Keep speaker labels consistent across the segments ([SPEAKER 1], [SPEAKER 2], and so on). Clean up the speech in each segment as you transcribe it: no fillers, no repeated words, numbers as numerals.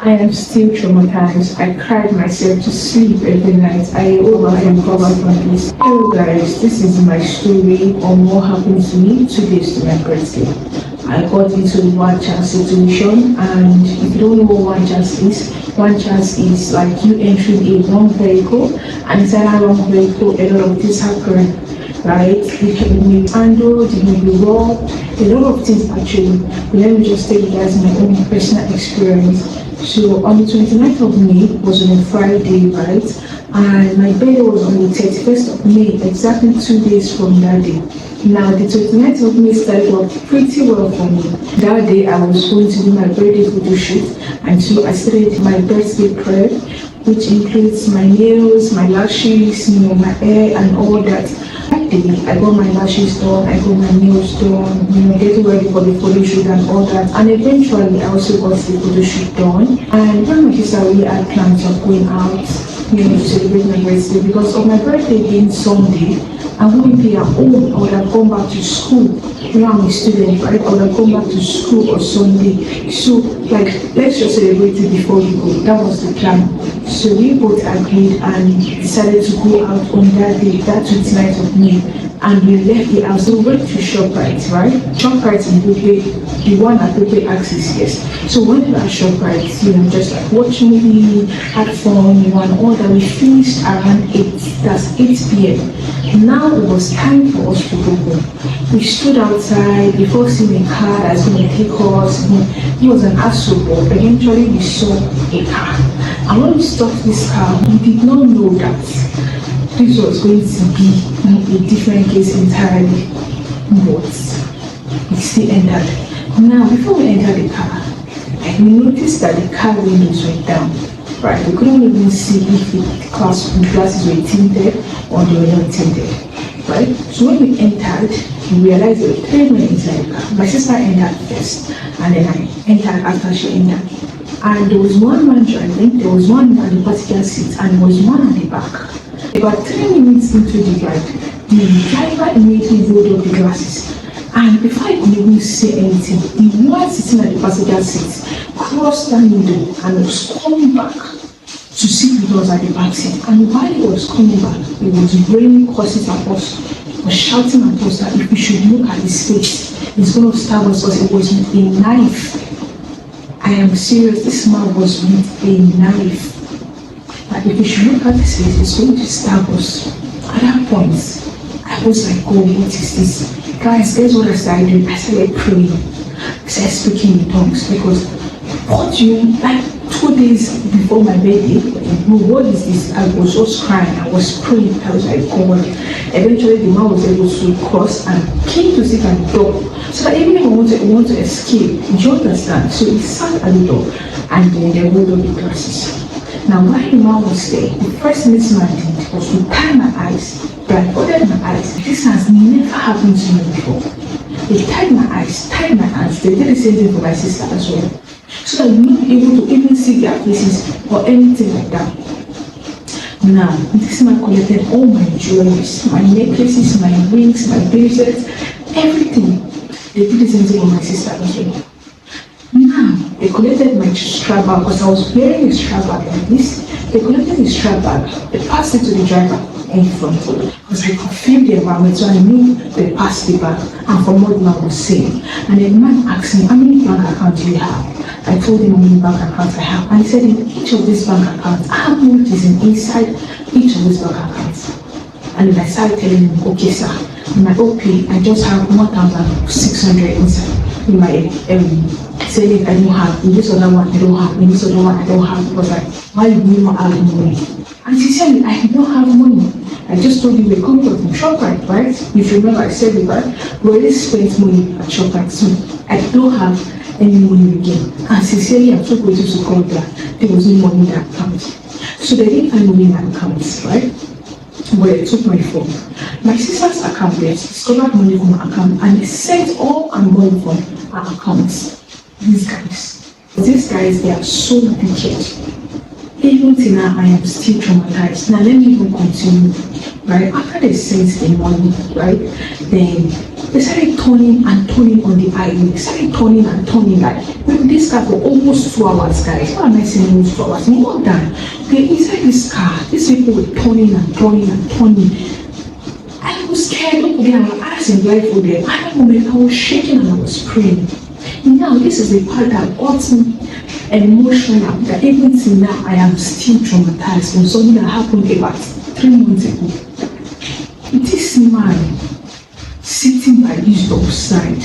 [SPEAKER 1] I am still traumatized. I cried myself to sleep every night. I recovered from this. Hello guys, this is my story on what happened to me 2 days to my birthday. I got into a one chance situation, and if you don't know what one chance is like you entering a wrong vehicle, and inside that wrong vehicle a lot of things happen, right? You can be handled, you can be robbed, a lot of things actually. But let me just tell you guys my own personal experience. So on the 29th of May was on a Friday, right? And my birthday was on the 31st of May, exactly 2 days from that day. Now the 29th of May started off pretty well for me. That day I was going to do my birthday photo shoot, and so I started my birthday prep, which includes my nails, my lashes, my hair and all that. That day I got my lashes done, I got my nails done, getting ready for the photo shoot and all that. And eventually I also got the photo shoot done. And when my sister really had plans of going out, to celebrate my birthday, because of my birthday being Sunday, I wouldn't be at home. I would have gone back to school. I'm a student, right? I would have gone back to school on Sunday. So, let's just celebrate it before we go. That was the plan. So we both agreed and decided to go out on that day, that 29th of May. And we left the house. So we went to ShopRite, right? ShopRite in Abuja, the one at Abuja Axis, yes. So we went to our ShopRite, just like watch movie, had fun, and all that. We finished around 8, that's 8 p.m. Now it was time for us to go home. We stood outside before seeing a car that's going to take us. It was an hassle, but eventually we saw a car. And when we stopped this car, we did not know that this was going to be a different case entirely, but we still entered. Now, before we entered the car, we noticed that the car windows were down. Right, we couldn't even see if the glasses were tinted or they were not tinted. Right, so when we entered, we realized there were 3 men inside the car. My sister entered first, and then I entered after she entered. And there was one man driving, there was one at the passenger seat, and there was one at the back. About 3 minutes into the ride, the driver immediately rolled up the glasses. And before I could even say anything, the one sitting at the passenger seat crossed that window and was coming back to see if it was at the back seat. And while he was coming back, he was raining curses at us, was shouting at us that if we should look at his face, he's going to stab us because it was with a knife. I am serious, this man was with a knife. That if we should look at his face, he's going to stab us. At that point, I was like, oh, what is this? Guys, guess what I started doing? I started praying. I started speaking in tongues because what do you, 2 days before my birthday, what is this? I was just crying, I was praying, I was like, God. Eventually the man was able to cross and came to sit at the door. So that even if I want to escape, do you understand? So he sat at the door and then they rolled up the glasses. Now while the man was there, the first thing this man did was to tie my eyes, blindfolded my eyes. This has never happened to me before. They tied my eyes, tied my hands. They did the same thing for my sister as well. So that we were not able to even see their faces or anything like that. Now, this man collected all my jewelries, my necklaces, my rings, my bracelets, everything. They did the same thing for my sister as well. Now, they collected my strap bag because I was wearing a strap bag like this. They collected the strap bag, they passed it to the driver in front because I could feel the environment, so I knew they passed the bag. And from what the man was saying, and the man asked me, how many bank accounts do you have? I told him how many bank accounts I have, and he said in each of these bank accounts, how much is inside each of these bank accounts? And then I started telling him, okay sir, in my OP, I just have 1,600 inside. In my saying I don't have, in this other one I don't have, in this other one I don't have. It was like, why do you not have money? And she said, I don't have money. I just told you we're coming from ShopRite, right? If you remember, I said it, right? We already spent money at ShopRite, so I don't have any money again. And sincerely, I'm so grateful to God that there was no money in that account. So they didn't find money in that account, right? But they took my phone. My sister's account, they discovered money from her account and they sent all our money from her accounts. These guys, they are so wicked. Even till now, I am still traumatized. Now, let me even continue, right? After they sent the money, right, then they started turning and turning on the highway. They started turning and turning, like, with this car for almost 2 hours, guys. Why am I saying almost 2 hours? More than. Okay, inside this car, these people were turning and turning and turning. I was scared. Okay, I was asking life for them. At that moment, I was shaking and I was praying. Now, this is the part that got me emotional, that even till now I am still traumatized from something that happened about 3 months ago. This man sitting by his dog's side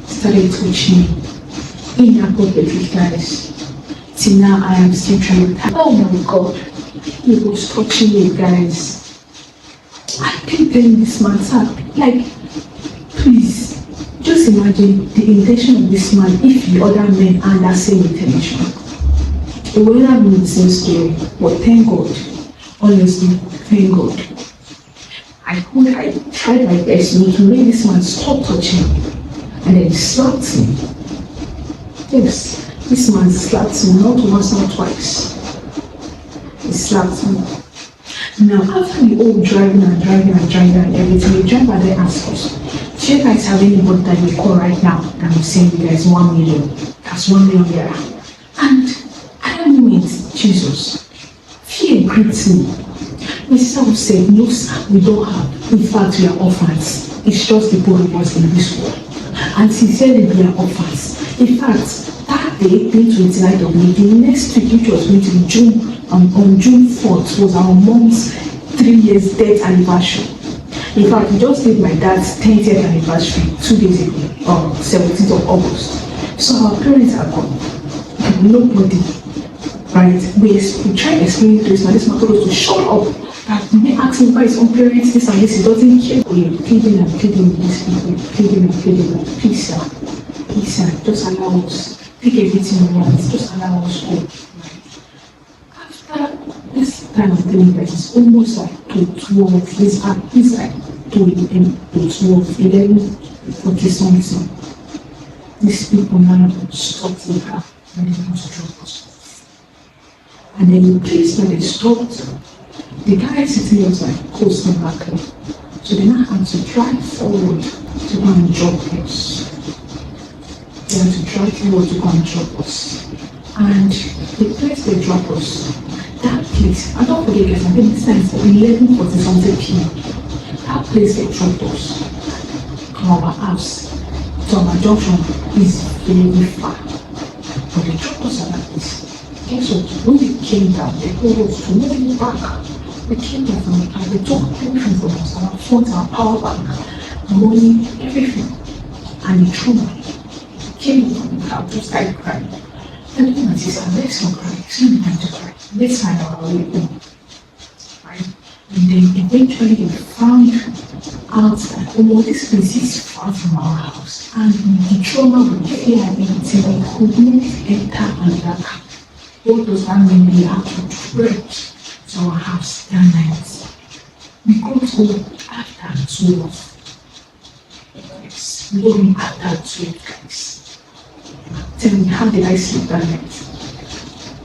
[SPEAKER 1] started touching me inappropriately, guys. Till now I am still traumatized. Oh my God, he was touching me, guys. I keep telling this man, sir, like, please, just imagine the intention of this man if the other men are that same intention. It would have been the same story, but thank God, honestly, thank God. I tried my best to make this man stop touching me, and then he slapped me. Yes, this man slapped me, not once, not twice. He slapped me. Now, after the whole driving and everything, the driver then asked us, do you guys have anybody that you call right now that will send you guys 1 million? That's 1 million there. And at that moment, Jesus, fear gripped me. My sister would say, no sir, we don't have. In fact, we are orphans. It's just the both of us in this world. And sincerely, we are orphans. In fact, that day, being 29th of May, the next week, which was going to be June, on June 4th, was our mom's 3 years death anniversary. In fact, we just did my dad's 10th anniversary 2 days ago, 17th of August. So our parents are gone. Nobody, right? We tried explaining to this man told us to shut up. That we ask him by his own parents, this and this, he doesn't care. We're pleading with these people, pleading. Please sir, just allow us. Take everything we want, just allow us go. After this time of telling guys, it's almost like to 12, it's like to 12, 11, 40 something. These people now stopped the car and they want to drop us. And then the place where they stopped, the guy sitting was like coasting back. So they now had to drive forward to go and drop us. They had to drive forward to go and drop us. And the place they drop us, that place, I don't forget guys, I think this time it's 11:40 something p.m. That place they dropped us from our house to our junction is very far. But they dropped us at that place. Guess what? When we came down, they told us to move back. We came down from the car, they took everything from us, our phones, our power bank, money, everything. And they threw me. Came from the car, just started crying. And then I said, let's not cry, it's not time to cry. Let's find our way home. Right? And then eventually we found out that, oh, this place is far from our house. And the trauma would feel like anything, we could not enter another car. What does that mean? We have to trek to our house that night. We got home after 12. Yes, we got home after 12, guys. Tell me, how did I sleep that night?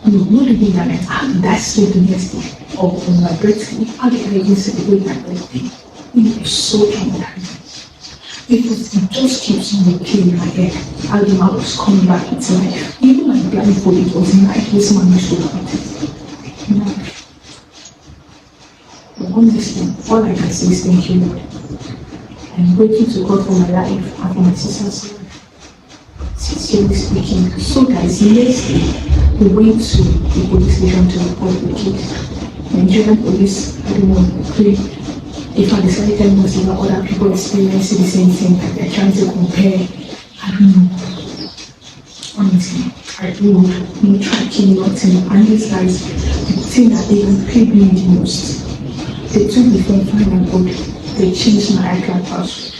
[SPEAKER 1] No, not even that night. How did I sleep the next day? Or on my birthday? How did I even celebrate my birthday? It was so traumatizing. Because it just keeps on replaying in my head. How the man was coming back into life. Even my blindfold, it was like this man used to want it. You know? But honestly, all I can say is thank you, Lord. I'm grateful to God for my life and for my sister's life. Sincerely speaking. So guys, next day we went to the police station to report the case. Nigerian police, I don't know, if I decided to most of other people experiencing the same thing, like they're trying to compare, I don't know. Honestly, I don't know, no tracking, nothing. And these guys, the thing that they paid me the most, they took the phone final code, they changed my iCloud password.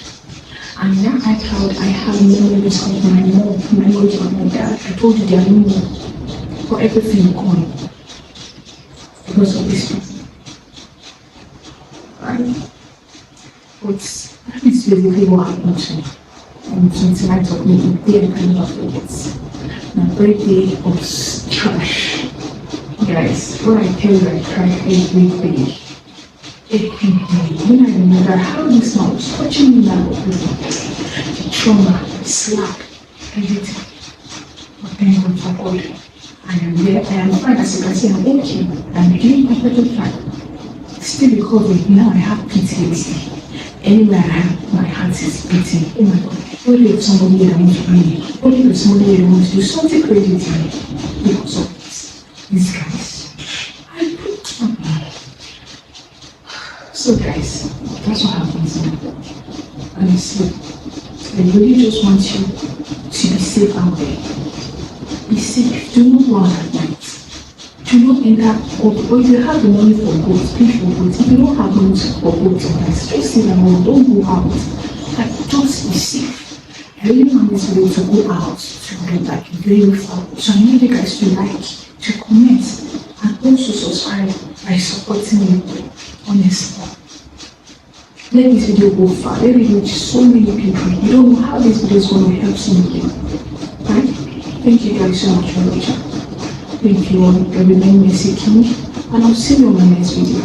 [SPEAKER 1] And in that iCloud, I have memories of my mom, memories of my dad. I told you they are no more. For everything gone. Because of this person. Right? But that is basically what happened to me. On 29th of May, the day I never forget. My birthday was trash. Guys, when I tell you I cried every day, when I remember how this man was touching me now, the trauma, the slap, everything. But thank God for God. I am there, I am fine, as you can see, I'm okay. I'm doing perfectly fine. Still recovering, now I have PTSD. Anywhere I am, my heart is beating. Oh my God. What if somebody here wants to me? What if somebody here wants to do something crazy to me? Because of this. These guys. So guys, that's what happens now. Honestly, I really just want you to be safe out there. Be safe. Do not go out at night. Do not enter, or if you have the money for boats, pay for boats. If you don't have money for boats, just sit down, don't go out. Like, just be safe. I really want this video to go out to get like very far. So I need you guys to like, to comment, and also subscribe by supporting me. Honestly. Let this video go far. Let it reach so many people. You don't know how this video is going to help somebody. Right? Thank you guys so much for watching. Thank you all. Remain messy, and I'll see you on my next video.